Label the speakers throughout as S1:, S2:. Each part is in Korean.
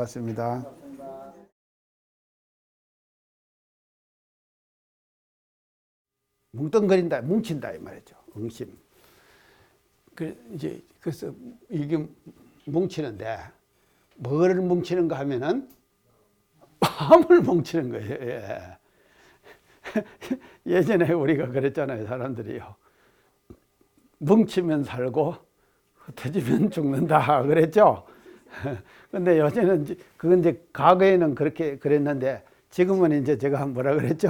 S1: 반갑습니다. 뭉뚱거린다, 뭉친다 이 말이죠. 응심. 그래서 이게 뭉치는데 뭐를 뭉치는가 하면은 마음을 뭉치는 거예요. 예. 예전에 우리가 그랬잖아요, 사람들이요. 뭉치면 살고 흩어지면 죽는다 그랬죠. 근데 요새는 그건 이제 과거에는 그렇게 그랬는데 지금은 이제 제가 뭐라 그랬죠?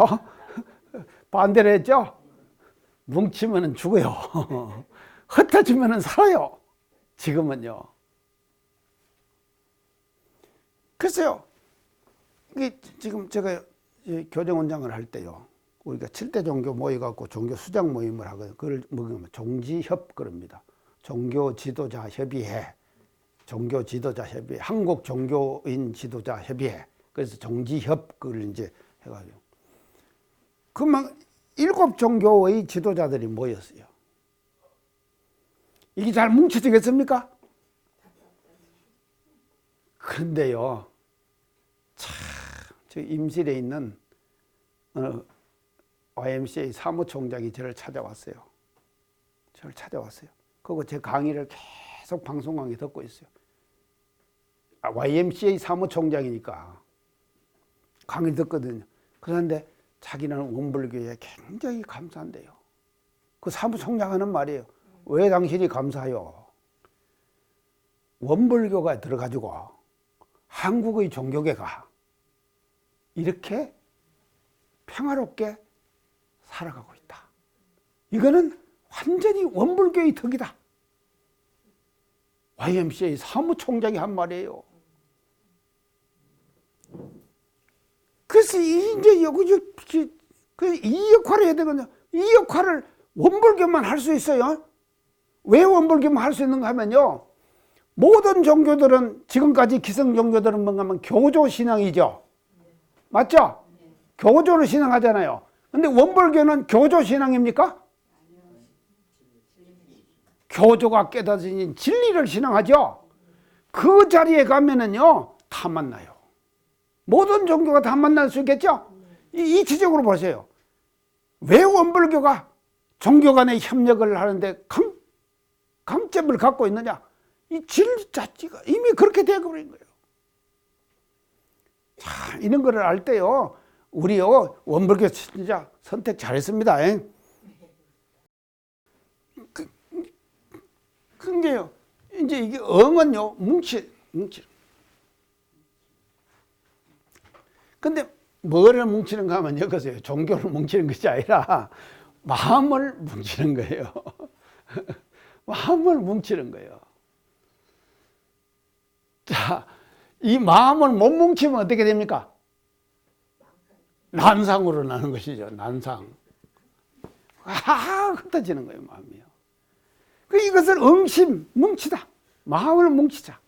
S1: 반대로 했죠? 뭉치면 죽어요. 흩어지면 살아요. 지금은요. 글쎄요. 이게 지금 제가 교정원장을 할 때요. 우리가 7대 종교 모여갖고 종교 수장 모임을 하거든요. 그걸 뭐냐면 종지협 그럽니다. 종교 지도자 협의회. 종교 지도자 협의회. 한국 종교인 지도자 협의회. 그래서 종지협 그걸 이제 해가지고. 그만 7종교의 지도자들이 모였어요. 이게 잘 뭉쳐지겠습니까? 그런데요, 참, 저 임실에 있는 YMCA 사무총장이 저를 찾아왔어요. 그리고 제 강의를 계속 방송국에 듣고 있어요. YMCA 사무총장이니까 강의 듣거든요. 그런데 자기는 원불교에 굉장히 감사한대요. 그 사무총장 하는 말이에요. 왜 당신이 감사해요? 원불교가 들어가지고 한국의 종교계가 이렇게 평화롭게 살아가고 있다. 이거는 완전히 원불교의 덕이다. YMCA 사무총장이 한 말이에요. 그래서 이제 이 역할을 해야 되거든요. 이 역할을 원불교만 할 수 있어요. 왜 원불교만 할 수 있는가 하면요. 모든 종교들은 지금까지 기성 종교들은 뭔가 하면 교조 신앙이죠. 맞죠? 교조를 신앙하잖아요. 근데 원불교는 교조 신앙입니까? 교조가 깨닫은 진리를 신앙하죠. 그 자리에 가면은요, 다 만나요. 모든 종교가 다 만날 수 있겠죠? 이치적으로 보세요. 왜 원불교가 종교 간의 협력을 하는데 강점을 갖고 있느냐? 이 진리 자체가 이미 그렇게 되어버린 거예요. 자, 이런 거를 알 때요, 우리요, 원불교 진짜 선택 잘했습니다. 근데요, 이제 이게 응은요, 뭉치. 근데 뭐를 뭉치는가 하면 여기서요, 종교를 뭉치는 것이 아니라 마음을 뭉치는 거예요. 마음을 뭉치는 거예요. 자, 이 마음을 못 뭉치면 어떻게 됩니까? 난상으로 나는 것이죠. 난상. 흩어지는 거예요, 마음이요. 이것을 응심, 뭉치다. 마음을 뭉치자.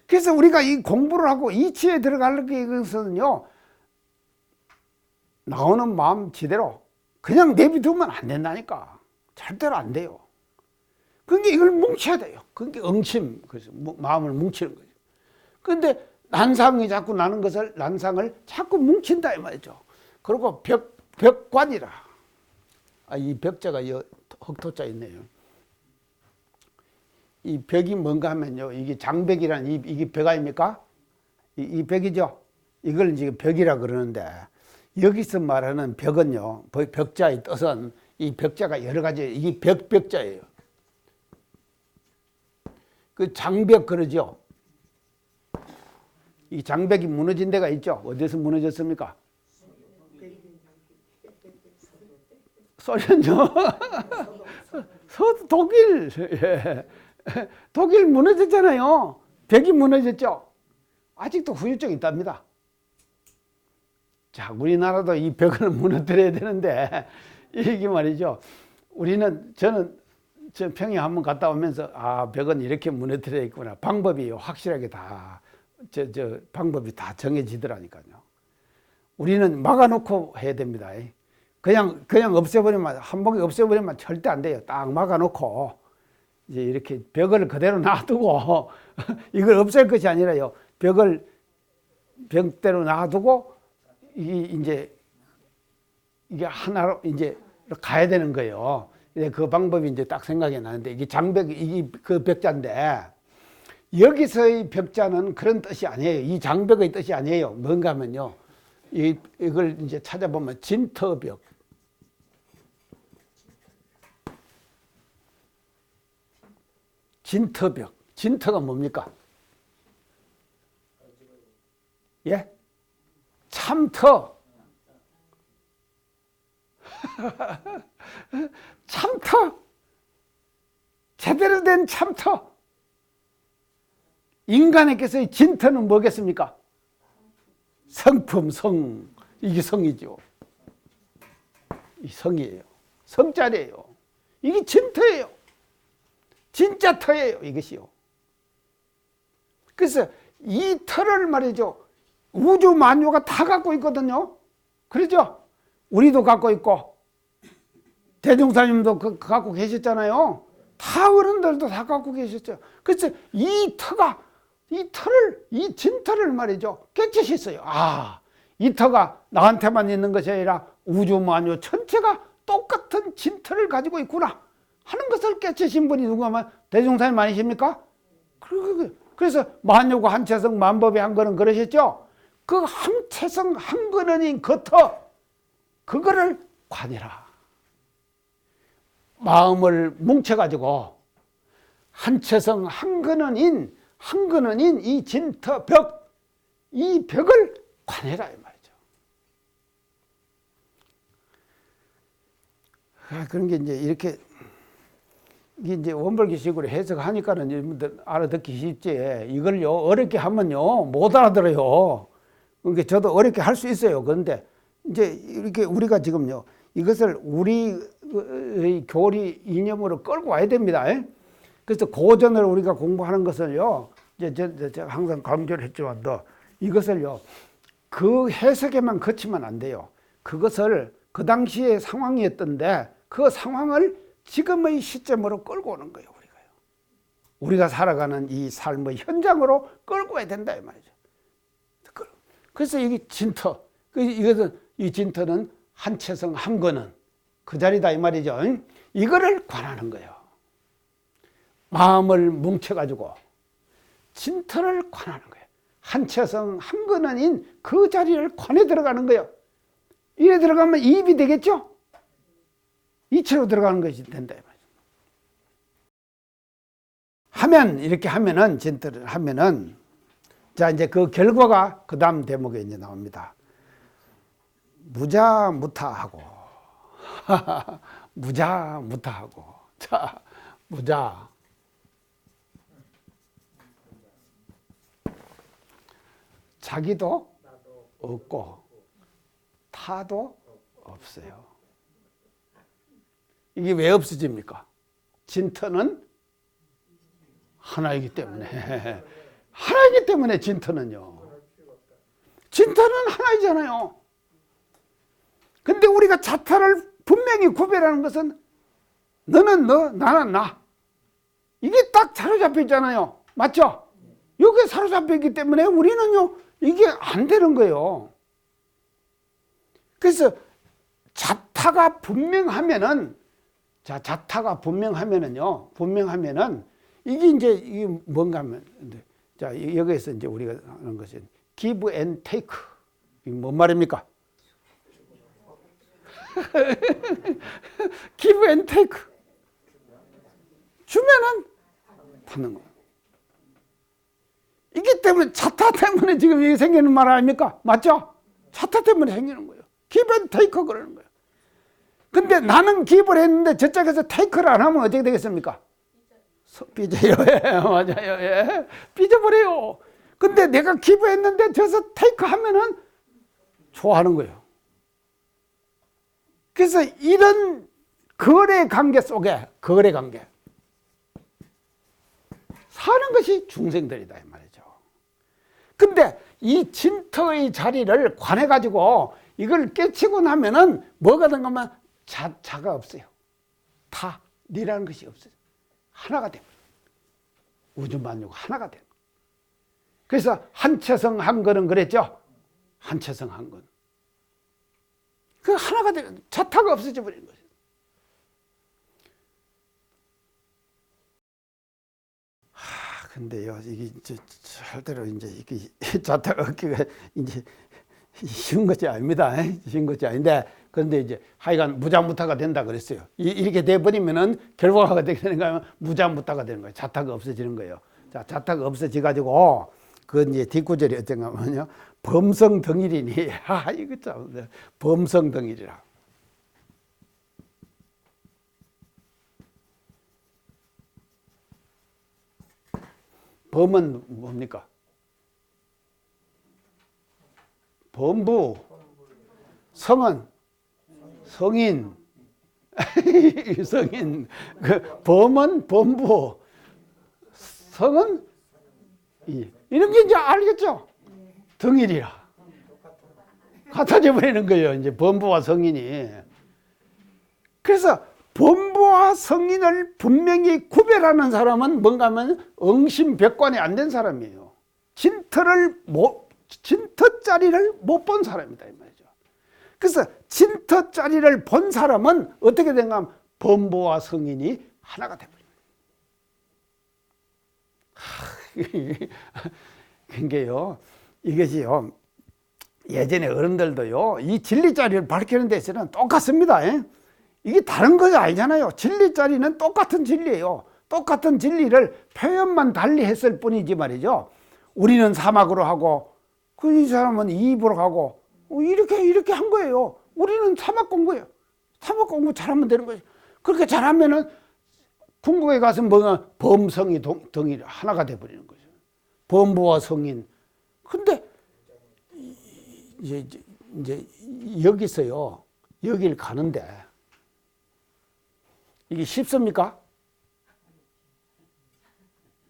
S1: 그래서 우리가 이 공부를 하고 이치에 들어가려고 해서는요, 나오는 마음 지대로 그냥 내비두면 안 된다니까. 절대로 안 돼요. 그러니까 이걸 뭉쳐야 돼요. 그게 응심, 그래서 마음을 뭉치는 거죠. 그런데 난상이 자꾸 나는 것을, 난상을 자꾸 뭉친다 이 말이죠. 그리고 벽관이라. 이 벽자가 흑토자 있네요. 이 벽이 뭔가 하면요, 이게 장벽이란 이게 벽 아닙니까? 이 벽이죠. 이걸 이제 벽이라 그러는데, 여기서 말하는 벽은요, 벽자의 뜻은 이 벽자가 여러 가지, 이게 벽자예요. 그 장벽 그러죠. 이 장벽이 무너진 데가 있죠. 어디서 무너졌습니까? 소련요. 독일. 예. 독일 무너졌잖아요. 벽이 무너졌죠. 아직도 후유증이 있답니다. 자, 우리나라도 이 벽을 무너뜨려야 되는데, 이게 말이죠. 저는 평양 한번 갔다 오면서, 벽은 이렇게 무너뜨려 있구나. 방법이 확실하게 방법이 다 정해지더라니까요. 우리는 막아놓고 해야 됩니다. 그냥 없애버리면, 한 번에 없애버리면 절대 안 돼요. 딱 막아놓고, 이제 이렇게 벽을 그대로 놔두고 이걸 없앨 것이 아니라요. 벽을 벽대로 놔두고 이제 이게 하나로 이제 가야 되는 거예요. 그 방법이 이제 딱 생각이 나는데 이게 장벽 이게 그 벽자인데 여기서의 벽자는 그런 뜻이 아니에요. 이 장벽의 뜻이 아니에요. 뭔가 하면요. 이걸 이제 찾아보면 진터벽. 진터벽. 진터가 뭡니까? 예? 참터. 참터. 제대로 된 참터. 인간에게서의 진터는 뭐겠습니까? 성품, 성. 이게 성이죠. 이 성이에요. 성자리예요. 이게 진터예요. 진짜 터예요. 이것이요. 그래서 이 터를 말이죠. 우주 만유가 다 갖고 있거든요. 그렇죠? 우리도 갖고 있고 대종사님도 갖고 계셨잖아요. 다 어른들도 다 갖고 계셨죠. 그래서 이 진터를 말이죠. 깨치셨어요. 아, 이 터가 나한테만 있는 것이 아니라 우주 만유 전체가 똑같은 진터를 가지고 있구나 하는 것을 깨치신 분이 누구면 대종사님 아니십니까? 그래서 만유가 한체성 만법의 한거는 그러셨죠. 그 한체성 한거는인 그 터, 그거를 관해라. 마음을 뭉쳐가지고 한체성 한근원인 이 진터 벽, 이 벽을 관해라 이 말이죠. 그런 게 이제 이렇게 이게 이제 원벌기식으로 해석하니까는 여러분들 알아듣기 쉽지. 이걸요 어렵게 하면요 못 알아들어요. 그러니까 저도 어렵게 할 수 있어요. 그런데 이제 이렇게 우리가 지금요 이것을 우리의 교리 이념으로 끌고 와야 됩니다. 그래서 고전을 우리가 공부하는 것을요, 이제 제가 항상 강조를 했지만도 이것을요, 그 해석에만 그치면 안 돼요. 그것을 그 당시의 상황이었던데 그 상황을 지금의 시점으로 끌고 오는 거예요, 우리가요. 우리가 살아가는 이 삶의 현장으로 끌고 와야 된다, 이 말이죠. 그래서 이게 진터, 이것은 이 진터는 한체성 한거는 그 자리다, 이 말이죠. 이거를 관하는 거예요. 마음을 뭉쳐가지고 진터를 관하는 거예요. 한체성 한근원인 그 자리를 관해 들어가는 거예요. 이래 들어가면 이입이 되겠죠? 이체로 들어가는 것이 된다. 하면, 이렇게 하면은, 진터를 하면은, 자, 이제 그 결과가 그 다음 대목에 이제 나옵니다. 무자무타하고, 무자무타하고, 자, 무자. 자기도 없고, 타도 없어요. 이게 왜 없어집니까? 진터는 하나이기 때문에. 하나이기 때문에 진터는요. 진터는 하나이잖아요. 근데 우리가 자타를 분명히 구별하는 것은 너는 너, 나는 나. 이게 딱 사로잡혀 있잖아요. 맞죠? 여기에 사로잡혀 있기 때문에 우리는요, 이게 안 되는 거예요. 그래서 자타가 분명하면은, 자, 자타가 분명하면은요, 분명하면은, 이게 뭔가 하면, 자, 여기에서 이제 우리가 하는 것은 give and take. 이게 뭔 말입니까? give and take. 주면은 받는 거예요. 이기 때문에 자타 때문에 지금 이게 생기는 말 아닙니까? 맞죠? 자타 때문에 생기는 거예요. give and take 그러는 거예요. 근데 나는 기부를 했는데 저쪽에서 테이크를 안 하면 어떻게 되겠습니까? 삐져요. 예, 맞아요. 예. 삐져버려요. 근데 내가 기부했는데 저서 테이크 하면은 좋아하는 거예요. 그래서 이런 거래 관계 속에, 거래 관계. 사는 것이 중생들이다, 이 말이죠. 근데 이 진터의 자리를 관해가지고 이걸 깨치고 나면은 뭐가 된가면 자가 없어요. 다, 니라는 것이 없어요. 하나가 돼. 우주만유가 하나가 돼. 그래서 한체성 한건은 그랬죠. 한체성 한건. 그 하나가 돼. 자타가 없어져 버리는 거죠. 근데요, 이게 절대로 이제 이게 자타가 없기가 이제 쉬운 것이 아닙니다. 쉬운 것이 아닌데, 그런데 이제 하여간 무자무타가 된다 그랬어요. 이렇게 돼버리면은 결과가 되게 되는 거면 무자무타가 되는 거예요. 자타가 없어지는 거예요. 자, 자타가 없어져가지고, 그 이제 뒷구절이 어떤가 하면요. 범성덩일이니, 이거 참, 범성덩일이라. 범은 뭡니까? 범부. 성은 성인. 성인. 그 범은 범부. 성은 이런 게 이제 알겠죠? 등일이라. 같아져 버리는 거예요. 이제 범부와 성인이. 그래서 범부와 성인을 분명히 구별하는 사람은 뭔가 하면 응심백관이 안 된 사람이에요. 진터짜리를 못 본 사람이다 이 말이죠. 그래서 진터짜리를 본 사람은 어떻게 된가 하면 범부와 성인이 하나가 되버립니다. 그게요, 이것이요, 예전에 어른들도요, 이 진리짜리를 밝히는 데서는 똑같습니다. 이게 다른 것이 아니잖아요. 진리짜리는 똑같은 진리예요. 똑같은 진리를 표현만 달리 했을 뿐이지 말이죠. 우리는 사막으로 하고, 이 사람은 이입으로 하고, 이렇게 한 거예요. 우리는 사막 공부예요. 사막 공부 잘하면 되는 거죠. 그렇게 잘하면은 궁극에 가서 뭐가 범성이 동일 하나가 돼버리는 거죠. 범부와 성인. 근데 이제 여기서요, 여길 가는데 이게 쉽습니까?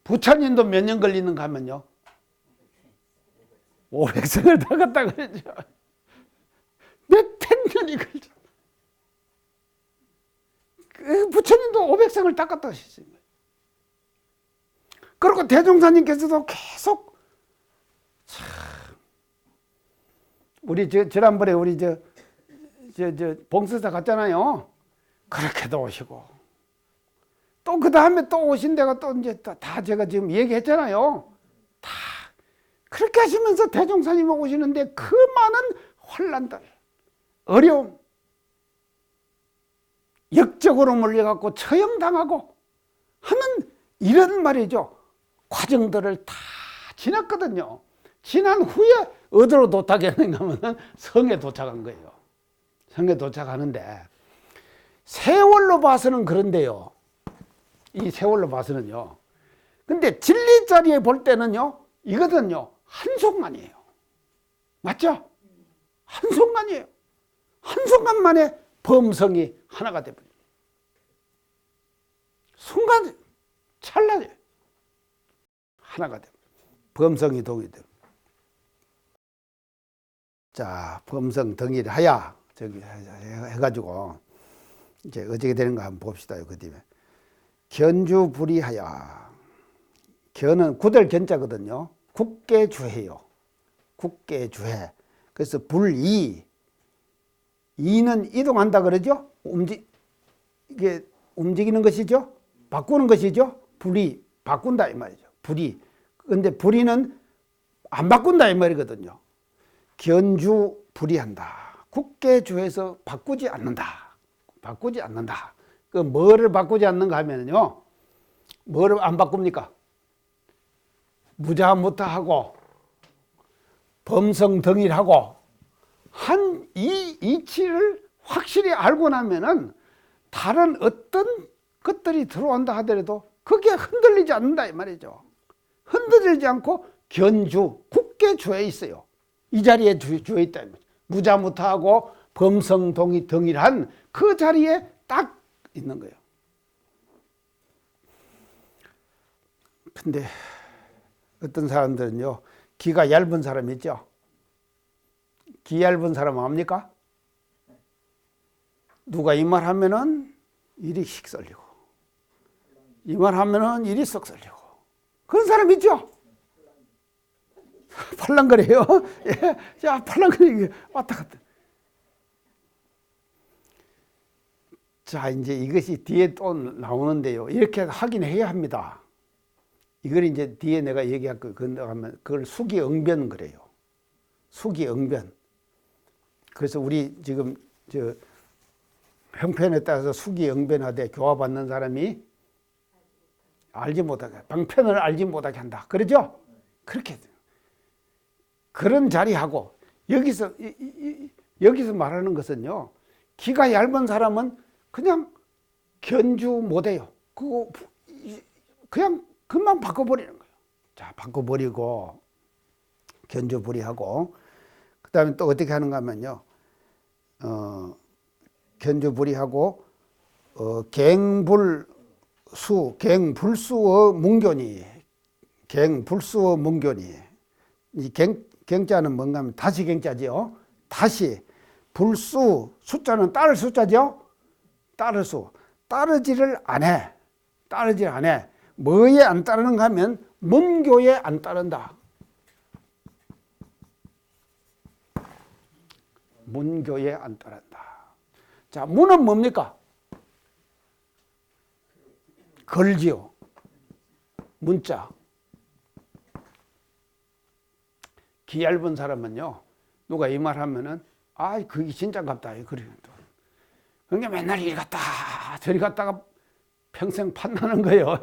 S1: 부처님도 몇 년 걸리는가 하면요, 500생을 다 갔다 그러죠. 몇백 년이 걸려. 부처님도 500생을 다 갔다 하셨어요. 그리고 대종사님께서도 계속, 참, 우리 지난번에 우리 봉수사 갔잖아요. 그렇게도 오시고, 또 그 다음에 또 오신 데가 또 이제 다 제가 지금 얘기했잖아요. 다 그렇게 하시면서 대종사님이 오시는데 그 많은 환난들, 어려움, 역적으로 몰려갖고 처형당하고 하는 이런 말이죠. 과정들을 다 지났거든요. 지난 후에 어디로 도착했는가 하면 성에 도착한 거예요. 성에 도착하는데, 세월로 봐서는 그런데요. 이 세월로 봐서는요. 근데 진리 자리에 볼 때는요, 이거든요, 한순간이에요. 맞죠? 한순간이에요. 한순간 만에 범성이 하나가 되버립니다. 순간, 찰나에 하나가 됩니다. 범성이 동일돼요. 자, 범성 동일하야, 저기 해가지고, 이제 어떻게 되는가 한번 봅시다. 그 뒤에. 견주불이하여. 견은 굳을 견자거든요. 굳게 주해요. 굳게 주해. 그래서 불이, 이는 이동한다 그러죠? 이게 움직이는 것이죠? 바꾸는 것이죠? 불이 바꾼다 이 말이죠. 불이. 근데 불이는 안 바꾼다 이 말이거든요. 견주 불이한다. 굳게 주해서 바꾸지 않는다. 바꾸지 않는다. 그 뭐를 바꾸지 않는가 하면요, 뭐를 안 바꿉니까? 무자무타하고 범성덩일하고 한 이 이치를 확실히 알고 나면은 다른 어떤 것들이 들어온다 하더라도 그게 흔들리지 않는다 이 말이죠. 흔들리지 않고 견주, 굳게 주해 있어요. 이 자리에 주해 있다. 무자무타하고 범성동일한 그 자리에 딱 있는 거예요. 근데 어떤 사람들은요, 기가 얇은 사람 있죠? 기 얇은 사람 압니까? 누가 이 말 하면은 일이 씩 썰리고, 이 말 하면은 일이 썩 썰리고. 그런 사람 있죠? 팔랑거려요. 예. 자, 팔랑거리게 왔다 갔다. 자, 이제 이것이 뒤에 또 나오는데요. 이렇게 하긴 해야 합니다. 이걸 이제 뒤에 내가 얘기할 거, 그걸 수기응변 그래요. 수기응변. 그래서 우리 지금 저 형편에 따라서 수기응변하되 교화받는 사람이 알지 못하게, 방편을 알지 못하게 한다. 그러죠? 그렇게. 그런 자리하고, 여기서 말하는 것은요, 기가 얇은 사람은 그냥 견주 못해요. 그거 그냥 금방 바꿔버리는 거예요. 자, 바꿔버리고, 견주불이하고, 그 다음에 또 어떻게 하는가 하면요, 견주불이하고, 갱불수의 문교니, 갱불수의 문교니, 이 경자는 뭔가 하면 다시 경자지요. 다시, 불수, 숫자는 따를 숫자죠. 따를 수. 따르지를 안 해. 따르지 안 해. 뭐에 안 따르는가 하면 문교에 안 따른다. 문교에 안 따른다. 자, 문은 뭡니까? 걸지요. 문자. 기 얇은 사람은요, 누가 이 말 하면은, 아, 그게 진짠갑다. 그래. 그러니까 맨날 이리 갔다, 저리 갔다가 평생 판나는 거예요.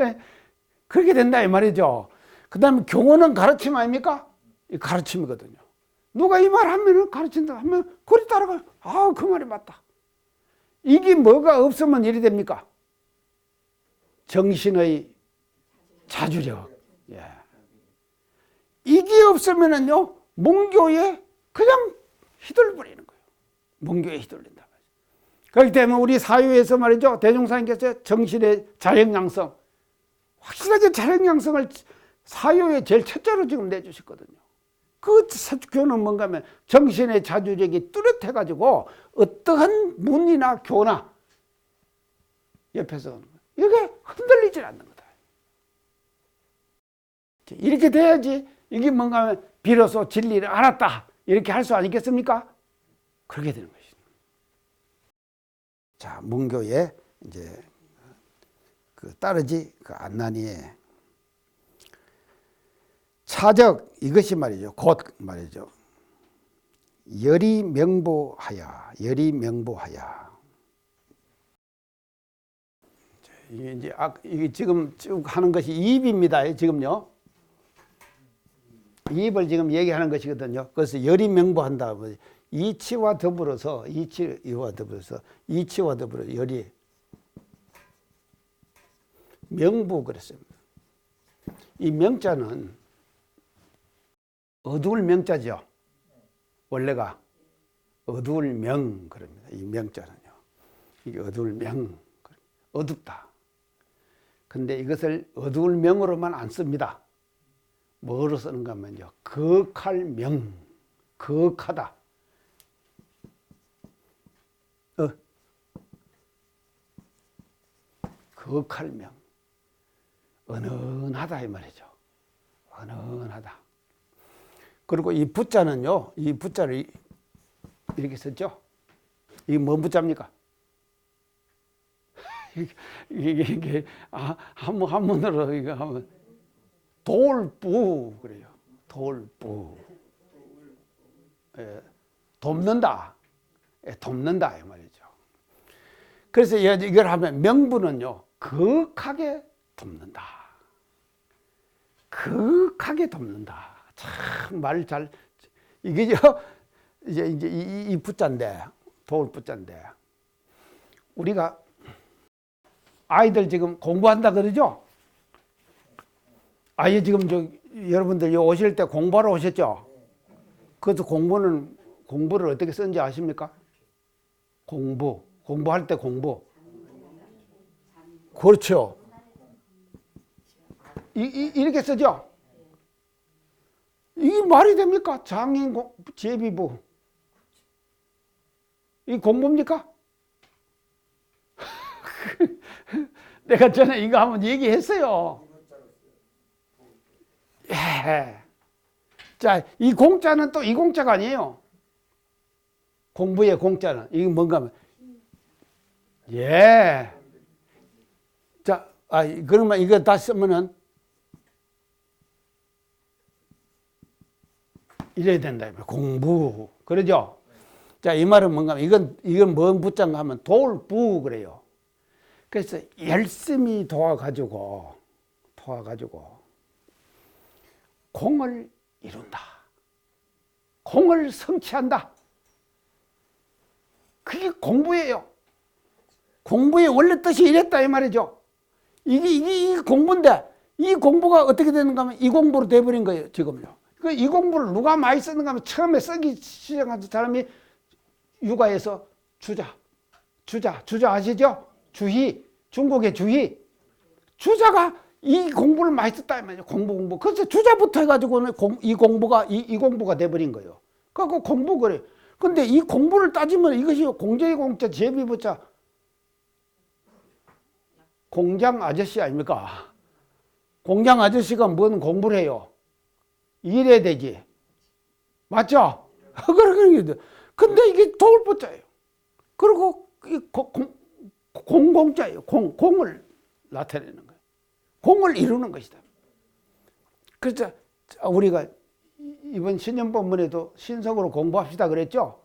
S1: 그렇게 된다, 이 말이죠. 그 다음에 교훈은 가르침 아닙니까? 가르침이거든요. 누가 이 말 하면은 가르친다 하면, 그리 따라가요. 아, 그 말이 맞다. 이게 뭐가 없으면 이리 됩니까? 정신의 자주력. 예. 이게 없으면은요, 문교에 그냥 휘둘러버리는 거예요. 문교에 휘둘린다. 그렇기 때문에 우리 사유에서 말이죠, 대종사님께서 정신의 자력양성, 확실하게 자력양성을 사유의 제일 첫째로 지금 내주셨거든요. 그 교는 뭔가 하면 정신의 자주력이 뚜렷해가지고 어떠한 문이나 교나 옆에서 이게 흔들리질 않는 거다. 이렇게 돼야지 이게 뭔가 하면 비로소 진리를 알았다, 이렇게 할 수 아니겠습니까? 그렇게 되는 것이죠. 자, 문교에 이제 그 따르지 그 안난이에 차적, 이것이 말이죠. 곧 말이죠. 열이 명보하야, 열이 명보하야. 이게 이제 이게 지금 쭉 하는 것이 이입입니다. 지금요. 이입을 지금 얘기하는 것이거든요. 그래서 열이 명보한다. 이치와 더불어서, 이치와 더불어 열이 명보 그랬습니다. 이 명자는 어두울 명자죠. 원래가 어두울 명 그럽니다. 이 명자는요. 이게 어두울 명, 어둡다. 근데 이것을 어두울 명으로만 안 씁니다. 뭐로 쓰는가 하면요, 거할 명, 거하다. 거할 명, 은은하다 이 말이죠. 은은하다. 그리고 이 부자는요, 이 부자를 이렇게 썼죠. 이게 뭔 부자입니까? 이게 한문으로 이거 하면 돌부 그래요. 돌부. 예, 돕는다. 예, 돕는다 이 말이죠. 그래서 이걸 하면 명부는요, 거하게 돕는다. 거하게 돕는다. 참 말 잘, 이게 이제 이 부자인데, 도울 부자인데, 우리가 아이들 지금 공부한다 그러죠? 아예 지금 여러분들 오실 때 공부하러 오셨죠? 그래서 공부를 어떻게 쓰는지 아십니까? 공부할 때 공부. 그렇죠. 이렇게 쓰죠? 이게 말이 됩니까? 장인 제비부. 이 공부입니까? 내가 전에 이거 한번 얘기했어요. 예. 자, 이 공자는 또 이 공자가 아니에요. 공부의 공자는. 이게 뭔가 하면, 예. 자, 그러면 이거 다 쓰면은 이래야 된다. 공부. 그러죠? 자, 이 말은 뭔가 하면 이건 뭔 부자인가 하면 도울부 그래요. 그래서 열심히 도와가지고 공을 이룬다. 공을 성취한다. 그게 공부예요. 공부의 원래 뜻이 이랬다 이 말이죠. 이게 공부인데 이 공부가 어떻게 되는가 하면 이 공부로 돼버린 거예요. 지금요. 이 공부를 누가 많이 쓰는가 하면 처음에 쓰기 시작한 사람이 육아에서 주자 아시죠? 주희, 중국의 주희. 주자가 이 공부를 많이 썼다 이 말이죠. 공부. 그래서 주자부터 해가지고는 이 공부가 돼버린 거예요. 그래서 공부 그래. 근데 이 공부를 따지면 이것이 공제의 공자, 제비부자, 공장 아저씨 아닙니까? 공장 아저씨가 뭔 공부를 해요? 일해야 되지. 맞죠? 근데 이게 도울부자예요. 그리고 공자예요. 공을 나타내는 거예요. 공을 이루는 것이다. 그래서 우리가 이번 신년 본문에도 신성으로 공부합시다 그랬죠?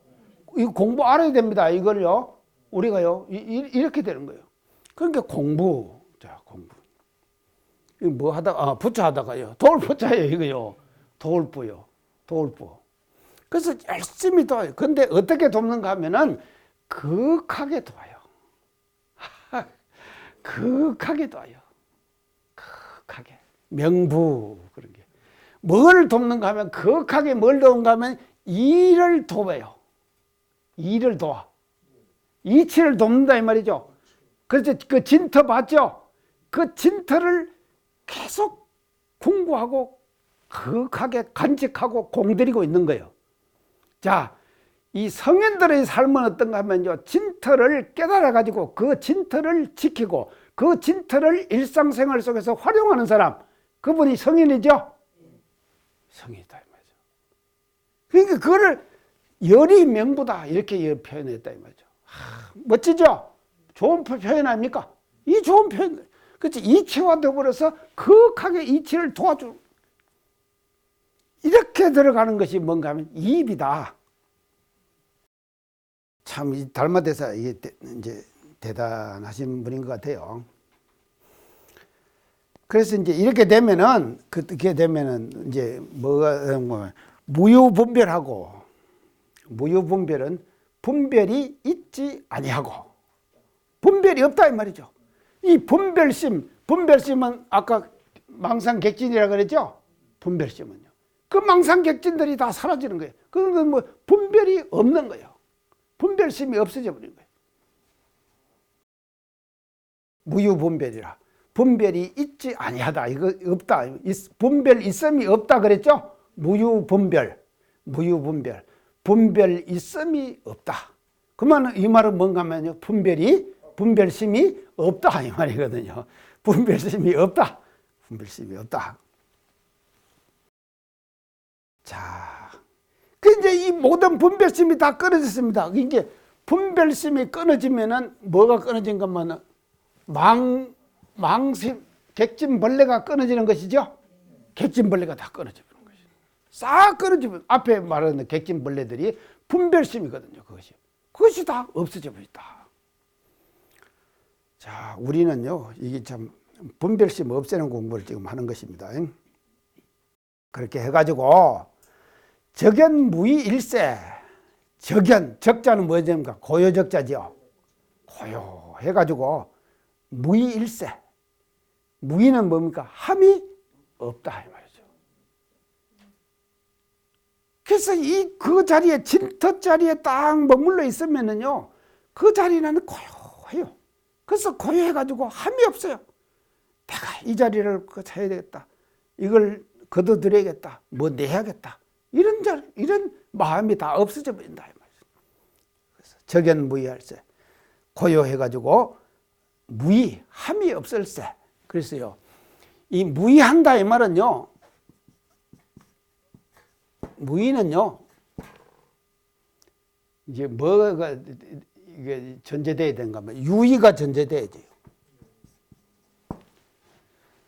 S1: 이 공부 알아야 됩니다. 이걸요. 우리가요. 이렇게 되는 거예요. 그러니까 공부. 자, 공부. 이거 뭐 하다가, 부자 하다가요. 도울부자예요, 이거요. 도울부요. 그래서 열심히 도와요. 근데 어떻게 돕는가 하면은 극하게 도와요. 극하게 도와요. 극하게. 명부. 그런 게. 뭘 돕는가 하면 극하게 뭘 도운가 하면 일을 도와요. 일을 도와. 이치를 돕는다 이 말이죠. 그래서 그 진터 봤죠? 그 진터를 계속 공부하고 극하게 간직하고 공들이고 있는 거예요. 자, 이 성인들의 삶은 어떤가 하면요. 진터를 깨달아가지고 그 진터를 지키고 그 진터를 일상생활 속에서 활용하는 사람. 그분이 성인이죠? 성인이다. 이 말이죠. 그러니까 그거를 열이 명부다. 이렇게 표현했다. 이 말이죠. 멋지죠? 좋은 표현 아닙니까? 이 좋은 표현. 그렇지. 이치와 더불어서 극하게 이치를 도와주는. 이렇게 들어가는 것이 뭔가 하면 이입이다. 참, 이 달마대사 이게 이제 대단하신 분인 것 같아요. 그래서 이제 이렇게 되면은, 그렇게 되면은 이제 뭐가, 무유분별하고, 무유분별은 분별이 있지 아니하고, 분별이 없다 이 말이죠. 이 분별심은 아까 망상객진이라고 그랬죠? 분별심은요. 그 망상객진들이 다 사라지는 거예요. 그건 뭐 분별이 없는 거예요. 분별심이 없어져 버린 거예요. 무유분별이라. 분별이 있지 아니하다. 이거 없다. 분별 있음이 없다 그랬죠? 무유분별. 분별 있음이 없다. 그러면 이 말은 뭔가 하면요. 분별심이 없다. 이 말이거든요. 분별심이 없다. 자, 이제 이 모든 분별심이 다 끊어졌습니다. 이게 분별심이 끊어지면은 뭐가 끊어진 것만 객진벌레가 끊어지는 것이죠. 객진벌레가 다 끊어지는 것이죠. 싹 끊어지면 앞에 말하는 객진벌레들이 분별심이거든요. 그것이 다 없어져 버렸다. 자, 우리는요, 이게 참 분별심 없애는 공부를 지금 하는 것입니다. 그렇게 해가지고 적연무의일세. 적자는 뭐입니까? 고요적자죠. 고요 해가지고 무의일세. 무의는 뭡니까? 함이 없다 이 말이죠. 그래서 그 자리에 진터 자리에 딱 머물러 있으면은요, 그 자리는 고요해요. 그래서 고요해가지고 함이 없어요. 내가 이 자리를 해야 되겠다. 이걸 거둬들여야겠다. 뭐 내야겠다. 이런 마음이 다 없어져 버린다 이 말이죠. 그래서 적연무의할세. 고요해가지고 무의, 함이 없을세. 그랬어요. 이 무의한다 이 말은요, 무의는요, 이제 뭐가 이게 전제돼야 되는가 하면 유의가 전제돼야 돼요.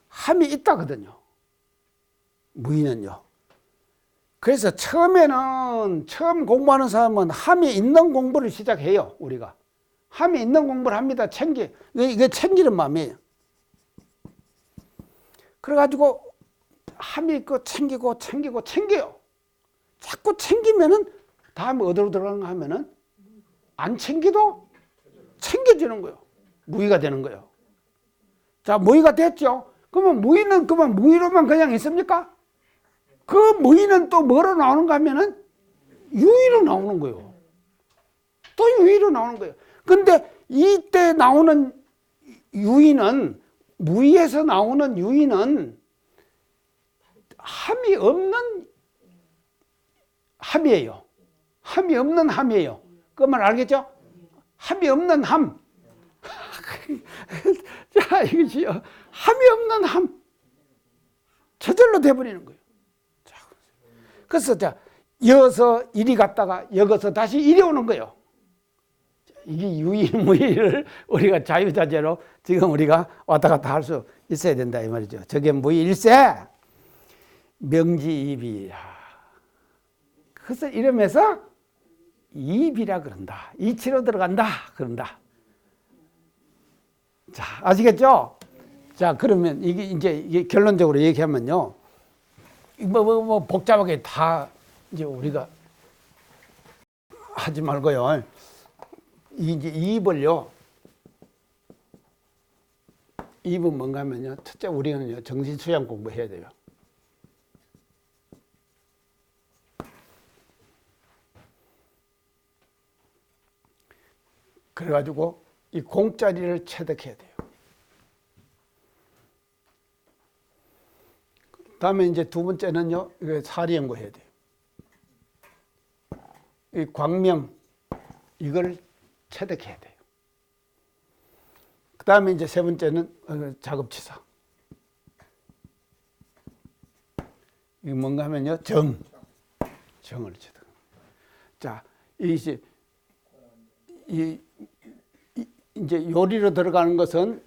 S1: 함이 있다거든요. 무의는요. 그래서 처음 공부하는 사람은 함이 있는 공부를 시작해요. 우리가 함이 있는 공부를 합니다. 이게 챙기는 마음이에요. 그래가지고 함이 있고 챙겨요. 자꾸 챙기면은 다음에 어디로 들어가는가 하면은 안 챙기도 챙겨지는 거예요. 무의가 되는 거예요. 자, 무의가 됐죠. 그러면 무의는 그만 무의로만 그냥 있습니까? 그 무의는 또 뭐로 나오는가 하면은 유의로 나오는 거예요. 또 유의로 나오는 거예요. 근데 이때 나오는 유의는, 무의에서 나오는 유의는 함이 없는 함이에요. 함이 없는 함이에요. 그 말 알겠죠? 함이 없는 함. 자, 이것이요. 함이 없는 함. 저절로 돼버리는 거예요. 그래서 자, 여기서 이리 갔다가 여기서 다시 이리 오는 거예요. 이게 유의무의를 우리가 자유자재로 지금 우리가 왔다 갔다 할 수 있어야 된다 이 말이죠. 저게 무의일세 명지이비라. 그래서 이러면서 이비라 그런다. 이치로 들어간다 그런다. 자, 아시겠죠? 자, 그러면 이게 결론적으로 얘기하면요. 뭐 복잡하게 다 이제 우리가 하지 말고요. 이제 이입을요. 이입은 뭔가 하면요. 첫째 우리는요. 정신수양 공부해야 돼요. 그래가지고 이 공짜리를 체득해야 돼요. 다음에 이제 두 번째는요, 이거 사리 연구해야 돼요. 이 광명, 이걸 체득해야 돼요. 그 다음에 이제 세 번째는 작업치사. 이게 뭔가 하면요, 정을 체득. 자, 이제 이제 요리로 들어가는 것은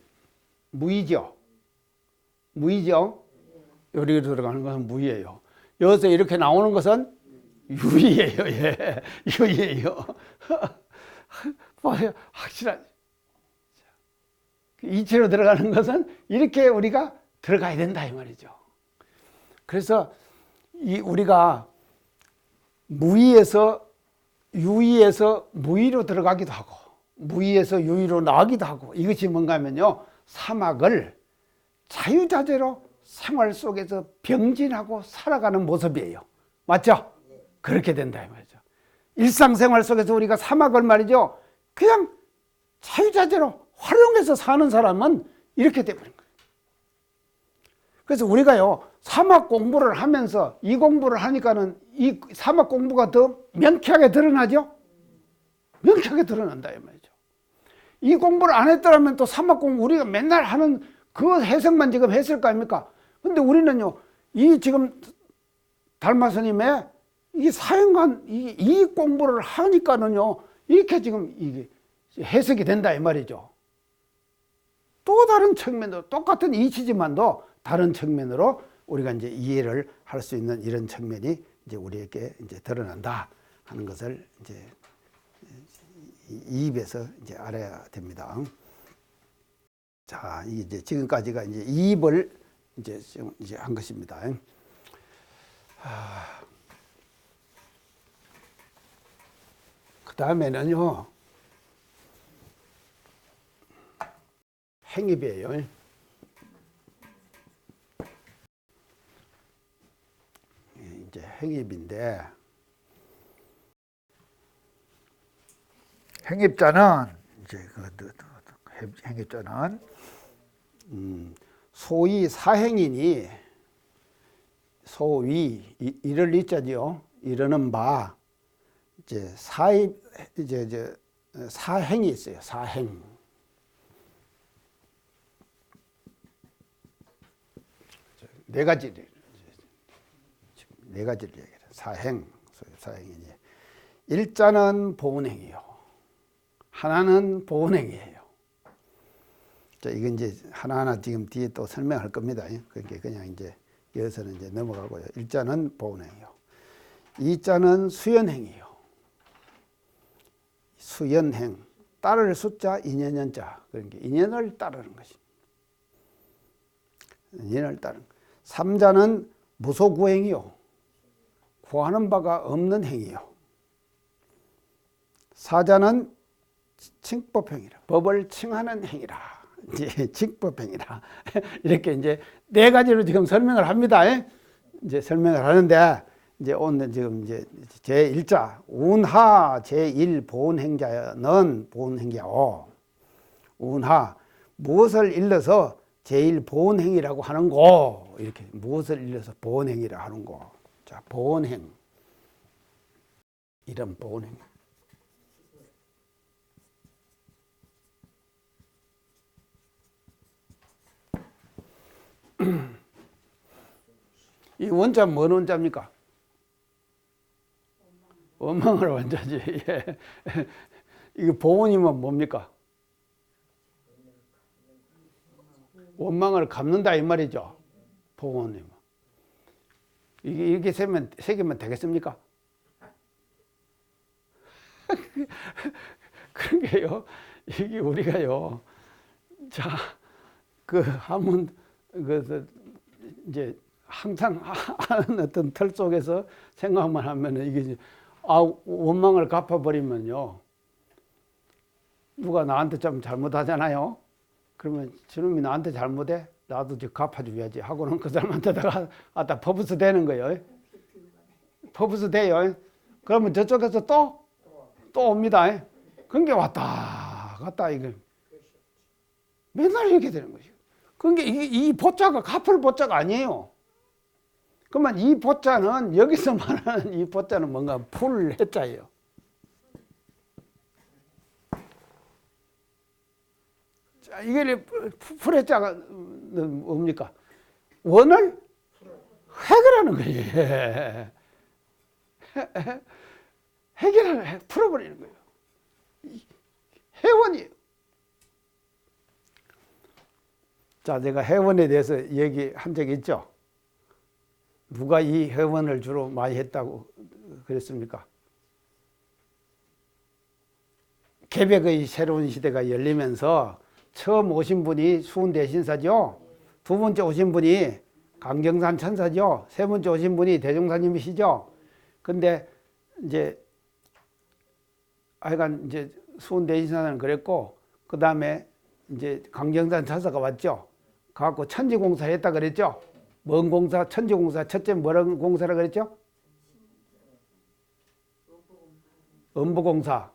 S1: 무의죠. 요리로 들어가는 것은 무의예요. 여기서 이렇게 나오는 것은 유의예요. 예. 유의예요. 봐요. 확실하지. 이체로 들어가는 것은 이렇게 우리가 들어가야 된다 이 말이죠. 그래서 우리가 무의에서 유의에서 무의로 들어가기도 하고 무의에서 유의로 나가기도 하고, 이것이 뭔가 하면요, 사막을 자유자재로 생활 속에서 병진하고 살아가는 모습이에요. 맞죠? 그렇게 된다 이 말이죠. 일상생활 속에서 우리가 사막을 말이죠, 그냥 자유자재로 활용해서 사는 사람은 이렇게 돼버린 거예요. 그래서 우리가요, 사막 공부를 하면서 이 공부를 하니까는 이 사막 공부가 더 명쾌하게 드러나죠? 명쾌하게 드러난다 이 말이죠. 이 공부를 안 했더라면 또 사막 공부 우리가 맨날 하는 그 해석만 지금 했을 거 아닙니까? 근데 우리는요, 이 지금 달마 스님의 이 사행관 이 공부를 하니까는요, 이렇게 지금 이게 해석이 된다 이 말이죠. 또 다른 측면으로 똑같은 이치지만도 다른 측면으로 우리가 이제 이해를 할 수 있는 이런 측면이 이제 우리에게 이제 드러난다 하는 것을 이제 이입에서 이제 알아야 됩니다. 자, 이제 지금까지가 이제 이입을 이제 한 것입니다. 그 다음에는요, 행입이에요. 이제 행입인데, 행입자는 이제 행입자는 소위 사행이니, 소위 이를 이자지요. 이르는 바 이제 사행이 있어요. 사행. 네 가지를 얘기해요. 사행, 사행이니. 일자는 보은행이요. 하나는 보은행이에요. 자, 이건 이제 하나하나 지금 뒤에 또 설명할 겁니다. 그게 그냥 이제 여기서는 이제 넘어가고요. 일자는 보은행이요. 이자는 수연행이요. 수연행. 따를 숫자, 인연연자. 그런 게 인연을 따르는 것입니다. 인연을 따르는. 삼자는 무소구행이요. 구하는 바가 없는 행이요. 사자는 칭법행이라. 법을 칭하는 행이라. 이제 칭법행이라. 이렇게 이제 네 가지로 지금 설명을 합니다. 이제 설명을 하는데, 이제 오늘 지금 이제 제1자, 운하 제1 보은행자는 보은행자오. 운하, 무엇을 일러서 제1 보은행이라고 하는 거. 이렇게 무엇을 일러서 보은행이라 하는 거. 자, 보은행. 이런 보은행. 이 원자 뭔 원자입니까? 원망을 원자지. 예. 이거 보은이면 뭡니까? 원망을 갚는다 이 말이죠. 보은이면. 이게 이렇게 새기면 되겠습니까? 그런 게요. 이게 우리가요. 자, 그 하면 이제 항상 하는 어떤 틀 속에서 생각만 하면은 이게 원망을 갚아버리면요. 누가 나한테 좀 잘못하잖아요. 그러면 저놈이 나한테 잘못해? 나도 저 갚아줘야지 하고는 그 사람한테다가 갖다 퍼부스 되는 거예요. 퍼부스 돼요. 그러면 저쪽에서 또 옵니다. 그런 게 왔다 갔다 이거 맨날 이렇게 되는 거죠. 그러니까 이 보자가 갚을 보자가 아니에요. 그러면 이 보자는 여기서 말하는 이 보자는 뭔가 풀 해자예요. 자, 이게 풀 해자가 뭡니까? 원을 해결하는 거예요. 해결을 풀어버리는 거예요. 해원이에요. 자, 제가 해원에 대해서 얘기한 적이 있죠. 누가 이 해원을 주로 많이 했다고 그랬습니까? 개백의 새로운 시대가 열리면서 처음 오신 분이 수훈대신사죠. 두 번째 오신 분이 강경산 천사죠. 세 번째 오신 분이 대종사님이시죠. 근데 이제 하여간 이제 수훈대신사는 그랬고, 그 다음에 이제 강경산 천사가 왔죠. 가갖고 천지공사 했다 그랬죠. 뭔 공사? 천지공사. 첫째 뭐라는 공사라 그랬죠? 음부공사.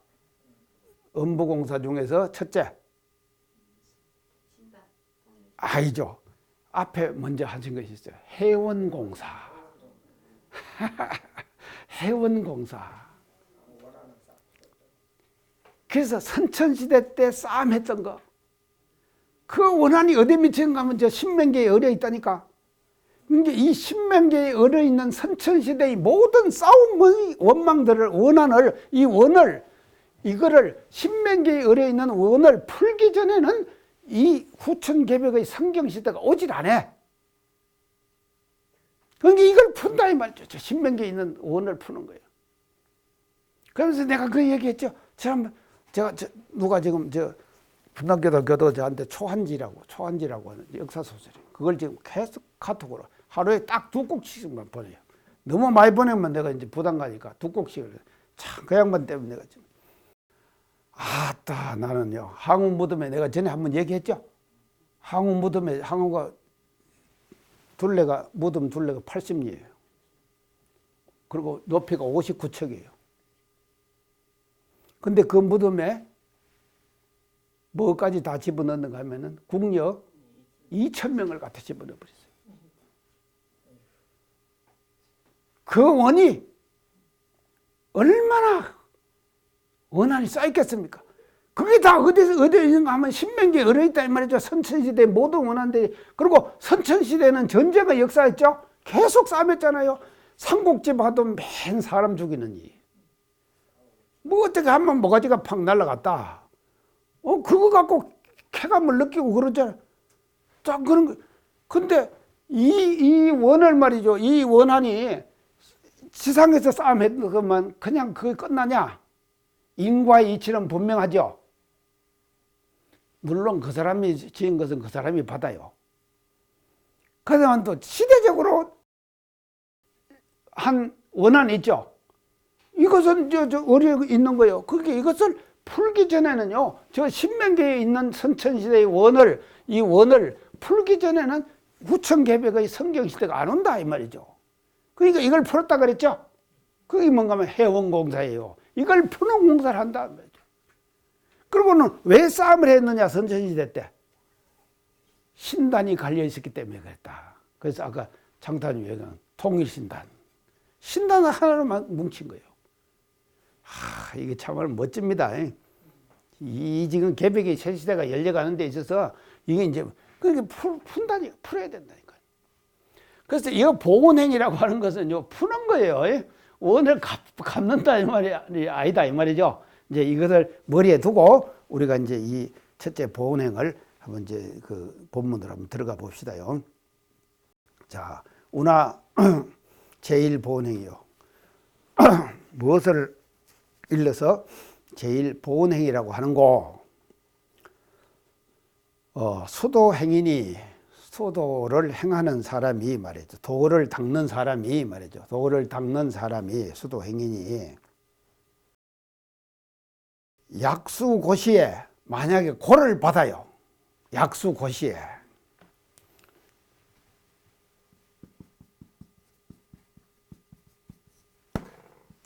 S1: 음부공사 중에서 첫째. 아니죠. 앞에 먼저 하신 것이 있어요. 해원공사. 해원공사. 그래서 선천시대 때 싸움했던 거. 그 원한이 어디 미치는가 하면 저 신명계에 얼어 있다니까. 그러니까 이 신명계에 얼어 있는 선천시대의 모든 싸움의 원망들을, 원한을, 이 원을, 이거를 신명계에 얼어 있는 원을 풀기 전에는 이 후천개벽의 성경시대가 오질 않아. 그러니까 이걸 푼다 이 말이죠. 저 신명계에 있는 원을 푸는 거예요. 그래서 내가 그 얘기했죠. 누가 지금 분당교도 교도 저한테 초한지라고 하는 역사소설이에요. 그걸 지금 계속 카톡으로 하루에 딱 2꼭씩만 보내요. 너무 많이 보내면 내가 이제 부담 가니까 2꼭씩을. 참, 그 양반 때문에 내가 지금. 아따, 나는요. 항우 무덤에 내가 전에 한번 얘기했죠. 항우 무덤에, 항우가 무덤 둘레가 80리예요. 그리고 높이가 59척이에요. 근데 그 무덤에 뭐까지 다 집어넣는가 하면은 궁녀 2,000명을 갖다 집어넣어 버렸어요. 그 원이 얼마나 원한이 쌓였겠습니까? 그게 다 어디에 있는가 하면 신명기에 얼어있다 이 말이죠. 선천시대 모든 원한들이. 그리고 선천시대는 전쟁의 역사였죠. 계속 싸움했잖아요. 삼국지 봐도 맨 사람 죽이는 일. 뭐 어떻게 하면 모가지가 팍 날아갔다. 그거 갖고 쾌감을 느끼고 그러잖아요. 자, 그런 거. 근데 이 원을 말이죠. 이 원한이 지상에서 싸움했던 것만 그냥 그게 끝나냐? 인과의 이치는 분명하죠. 물론 그 사람이 지은 것은 그 사람이 받아요. 그렇지만 또 시대적으로 한 원한이 있죠. 이것은 어디에 있는 거예요. 그게 이것을 풀기 전에는요, 저 신명기에 있는 선천시대의 원을, 이 원을 풀기 전에는 후천개벽의 성경시대가 안 온다 이 말이죠. 그러니까 이걸 풀었다 그랬죠. 그게 뭔가 하면 해원공사예요. 이걸 푸는 공사를 한다 말이죠. 그리고는 왜 싸움을 했느냐 선천시대 때. 신단이 갈려 있었기 때문에 그랬다. 그래서 아까 장탄이 얘기한 통일신단. 신단을 하나로만 뭉친 거예요. 이게 참으로 멋집니다. 이 지금 개벽의 새 시대가 열려가는 데 있어서 이게 이제 그렇게 푼다니 풀어야 된다니까요. 그래서 이 보온행이라고 하는 것은요 푸는 거예요. 원을 갚는다 이 말이 아니다 이 말이죠. 이제 이것을 머리에 두고 우리가 이제 이 첫째 보온행을 한번 이제 그 본문으로 한번 들어가 봅시다요. 자, 운하 제1보온행이요. 무엇을 일러서 제1보온행이라고 하는고? 수도행이니 수도를 행하는 사람이 말이죠. 도를 닦는 사람이 말이죠. 도를 닦는 사람이 수도행이니 약수고시에 만약에 고를 받아요. 약수고시에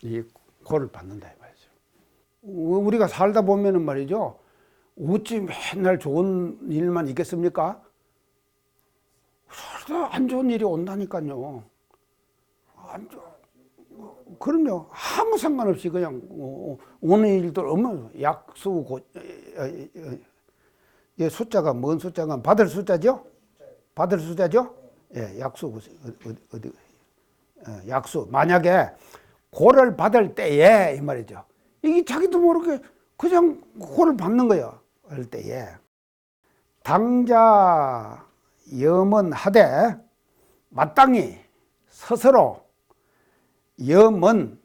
S1: 이 고를 받는다 이 말이죠. 우리가 살다 보면은 말이죠. 어찌 맨날 좋은 일만 있겠습니까? 살다 안 좋은 일이 온다니까요. 그럼요. 아무 상관없이 그냥 오는 일들 없는 약수고 숫자가 뭔 숫자가 받을 숫자죠? 받을 숫자죠? 예, 약수 어디 약수 만약에 고를 받을 때에 이 말이죠. 이게 자기도 모르게 그냥 고를 받는 거예요. 할 때에 당자 염은 하되 마땅히 스스로 염은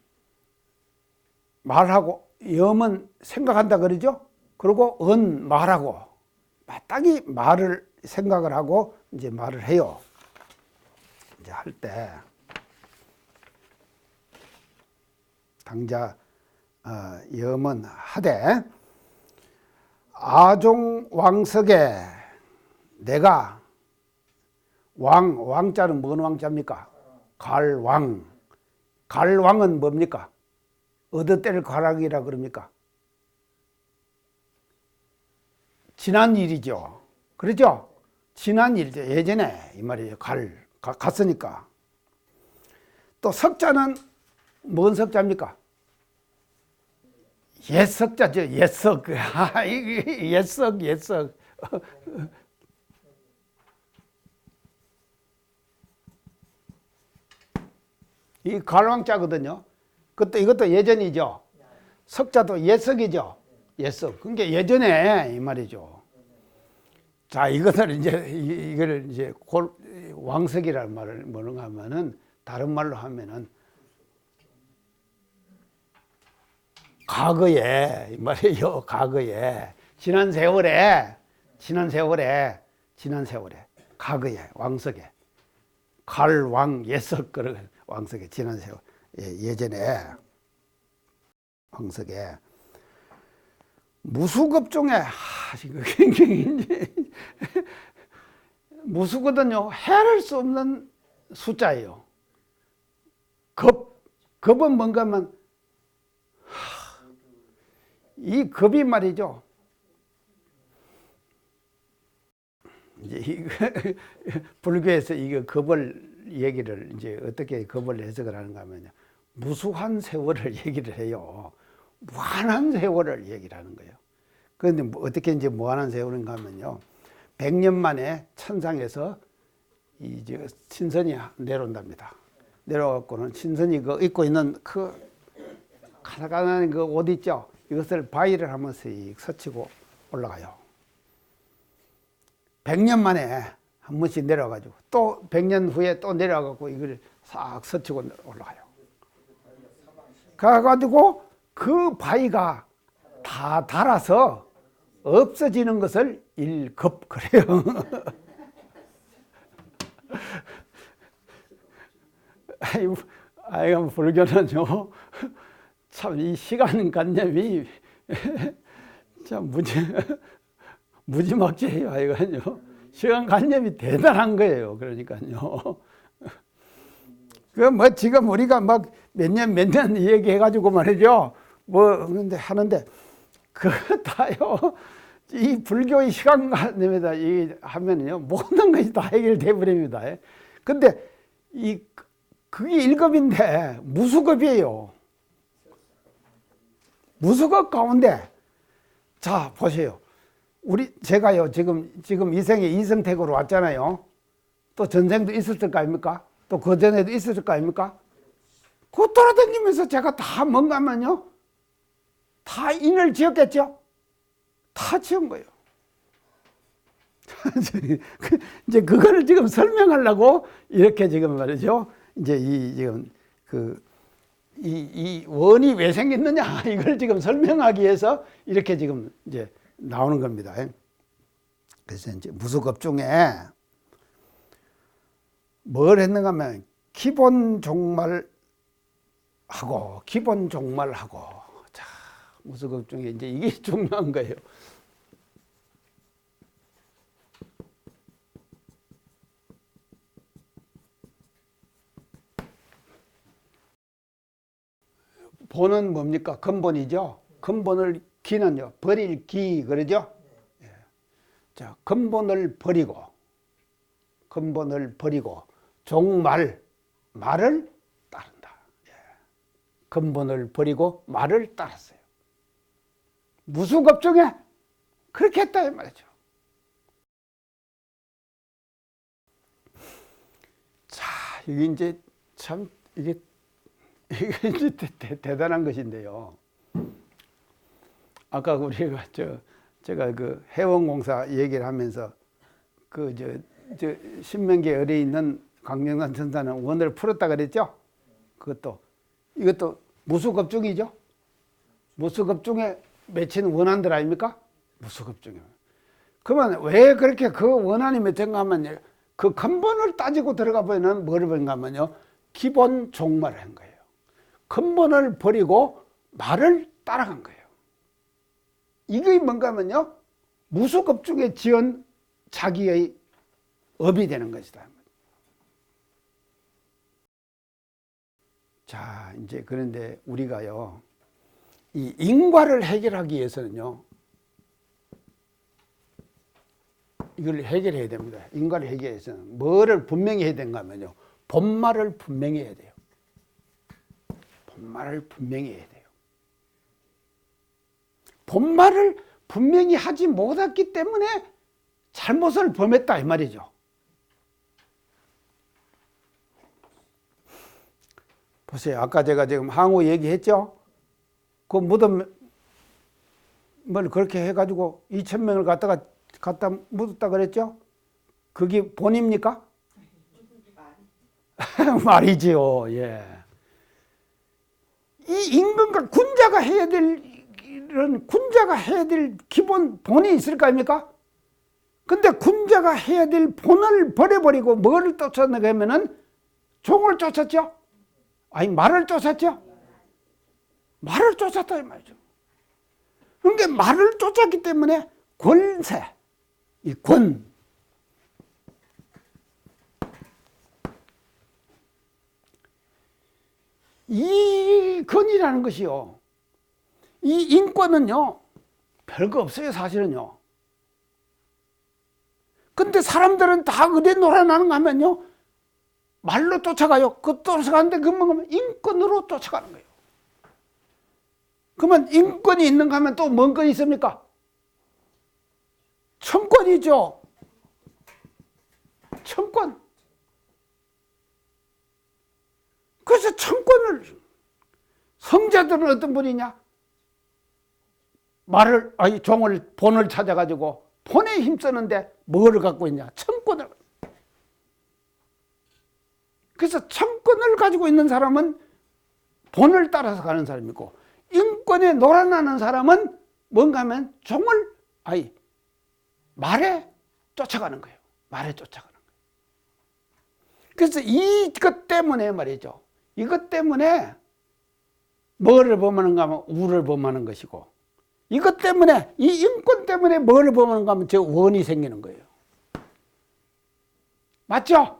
S1: 말하고 염은 생각한다 그러죠. 그리고 은 말하고 마땅히 말을 생각을 하고 이제 말을 해요. 이제 할 때 당자 염은 하되 아종왕석에 내가 왕자는 뭔 왕자입니까? 갈왕. 갈왕은 뭡니까? 어디 때를 가락이라 그럽니까? 지난 일이죠. 그렇죠? 지난 일이죠. 예전에 이 말이에요. 갔으니까. 또 석자는 뭔 석자입니까? 옛석자죠. 옛석. 옛석. 이 갈왕자거든요. 이것도 예전이죠. 석자도 옛석이죠. 옛석. 그러니까 예전에 이 말이죠. 자, 이것을 이걸 이제 왕석이라는 말을 뭐는가 하면은 다른 말로 하면은 과거에 이 말이에요. 과거에 지난 세월에 과거에 왕석에 갈왕 옛석 그런 왕석에 지난 세월 예전에 왕석에 무수급종에 이거 굉장히 이제 무수거든요. 헤아릴 수 없는 숫자예요. 급은 뭔가 하면 이 급이 말이죠. 이제 이거 불교에서 이거 급을 얘기를 이제 어떻게 급을 해석을 하는가 하면요. 무수한 세월을 얘기를 해요. 무한한 세월을 얘기를 하는 거예요. 그런데 어떻게 이제 뭐 하는 세월인가 하면요. 100년 만에 천상에서 이제 신선이 내려온답니다. 내려와갖고는 신선이 그 입고 있는 그 가나가난 그 옷 있죠. 이것을 바위를 하면서 스치고 올라가요. 100년 만에 한 번씩 내려가지고 또 100년 후에 또 내려가고 이걸 싹 스치고 올라가요. 가가지고 그 바위가 다 닳아서 없어지는 것을 일급 그래요. 아이가 불교는요, 참 이 시간 관념이 참 무지막지해요. 아이가요. 시간 관념이 대단한 거예요. 그러니까요. 그 뭐 지금 우리가 막 몇 년 얘기해가지고 말이죠. 뭐 근데 하는데 그거 다요. 이 불교의 시간 관념에다 이 하면요 모든 것이 다 해결돼 버립니다. 근데 그게 1급인데 무수급이에요. 무수급 가운데 자 보세요. 제가요 지금 이 생에 이승택으로 왔잖아요. 또 전생도 있었을 거 아닙니까? 또 그 전에도 있었을 거 아닙니까? 그 돌아다니면서 제가 다 뭔가 하면요 다 인을 지었겠죠? 다 지은 거예요. 이제 그거를 지금 설명하려고 이렇게 지금 말이죠. 이제 지금 이 원이 왜 생겼느냐 이걸 지금 설명하기 위해서 이렇게 지금 이제 나오는 겁니다. 그래서 이제 무수급 중에 뭘 했는가 하면 기본 종말하고 기본 종말하고 자 무수급 중에 이제 이게 중요한 거예요. 본은 뭡니까? 근본이죠. 근본을 기는요. 버릴 기 그러죠. 예. 자 근본을 버리고 종말 말을 따른다. 예. 근본을 버리고 말을 따랐어요. 무수급 중에 그렇게 했다 이 말이죠. 자 이게 이제 참 이게 이제 대단한 것인데요. 아까 우리가 제가 그 해원공사 얘기를 하면서 저 신명기에 어디 있는 강령산 천사는 원을 풀었다 그랬죠. 이것도 무수급 중이죠. 무수급 중에 맺힌 원한들 아닙니까? 무수급 중에. 그러면 왜 그렇게 그 원한이 맺힌가 하면 그 근본을 따지고 들어가 보면 뭐를 보는가 하면요. 기본 종말을 한 거예요. 근본을 버리고 말을 따라간 거예요. 이게 뭔가 하면요. 무수급 중에 지은 자기의 업이 되는 것이다. 자, 이제 그런데 우리가요. 이 인과를 해결하기 위해서는요. 이걸 해결해야 됩니다. 인과를 해결하기 위해서는 뭐를 분명히 해야 되는가 하면요. 본말을 분명히 해야 돼요. 본말을 분명히 해야 돼요. 본말을 분명히 하지 못했기 때문에 잘못을 범했다 이 말이죠. 보세요. 아까 제가 지금 항우 얘기했죠. 그 무덤을 그렇게 해가지고 2,000명을 갖다 묻었다 그랬죠. 그게 본입니까? 말이지요. 예. 이 임금과 군자가 해야 될 기본 본이 있을 거 아닙니까? 근데 군자가 해야 될 본을 버려버리고 뭐를 쫓았는가 하면은 종을 쫓았죠? 아니 말을 쫓았죠? 말을 쫓았다 이 말이죠. 그러니까 말을 쫓았기 때문에 권세, 이 권이라는 것이요. 이 인권은요, 별거 없어요, 사실은요. 근데 사람들은 다 어디에 놀아나는가 하면요, 말로 쫓아가요. 쫓아가는데 그만 인권으로 쫓아가는 거예요. 그러면 인권이 있는가 하면 또 뭔 건이 있습니까? 청권이죠. 청권. 그래서 청권을, 성자들은 어떤 분이냐? 종을, 본을 찾아가지고 본에 힘쓰는데 뭐를 갖고 있냐? 청권을. 그래서 청권을 가지고 있는 사람은 본을 따라서 가는 사람이고, 인권에 놀아나는 사람은 뭔가 하면 말에 쫓아가는 거예요. 말에 쫓아가는 거예요. 그래서 이것 때문에 말이죠. 이것 때문에 뭐를 범하는가 하면 우를 범하는 것이고, 이것 때문에, 이 인권 때문에 뭐를 범하는가 하면 저 원이 생기는 거예요. 맞죠?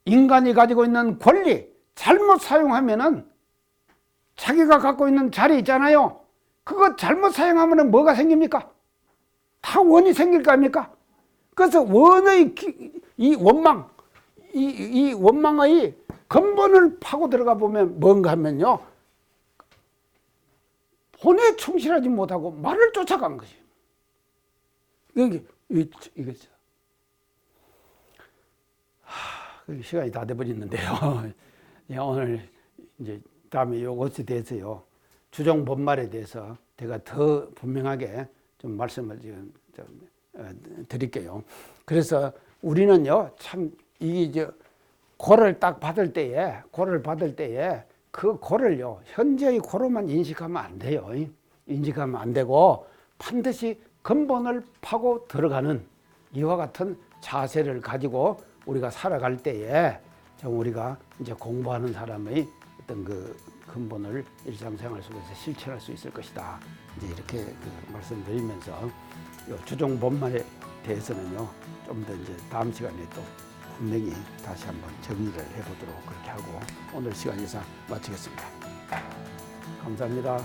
S1: 인간이 가지고 있는 권리 잘못 사용하면은, 자기가 갖고 있는 자리 있잖아요. 그거 잘못 사용하면은 뭐가 생깁니까? 다 원이 생길 거 아닙니까? 그래서 원의 이 원망의 근본을 파고 들어가 보면 뭔가 하면요, 본에 충실하지 못하고 말을 쫓아간 것이에요. 이거죠. 시간이 다 돼버렸는데요. 오늘 이제 다음에 이것에 대해서요, 주종 본말에 대해서 제가 더 분명하게 좀 말씀을 좀 드릴게요. 그래서 우리는요, 참 이게 고를 딱 받을 때에 그 고를요, 현재의 고로만 인식하면 안 돼요. 인식하면 안 되고 반드시 근본을 파고 들어가는 이와 같은 자세를 가지고 우리가 살아갈 때에 좀 우리가 이제 공부하는 사람의 어떤 그 근본을 일상생활 속에서 실천할 수 있을 것이다. 이제 이렇게 말씀드리면서 주종 본말에 대해서는요, 좀 더 이제 다음 시간에 또 분명히 다시 한번 정리를 해보도록 그렇게 하고 오늘 시간 이상 마치겠습니다. 감사합니다.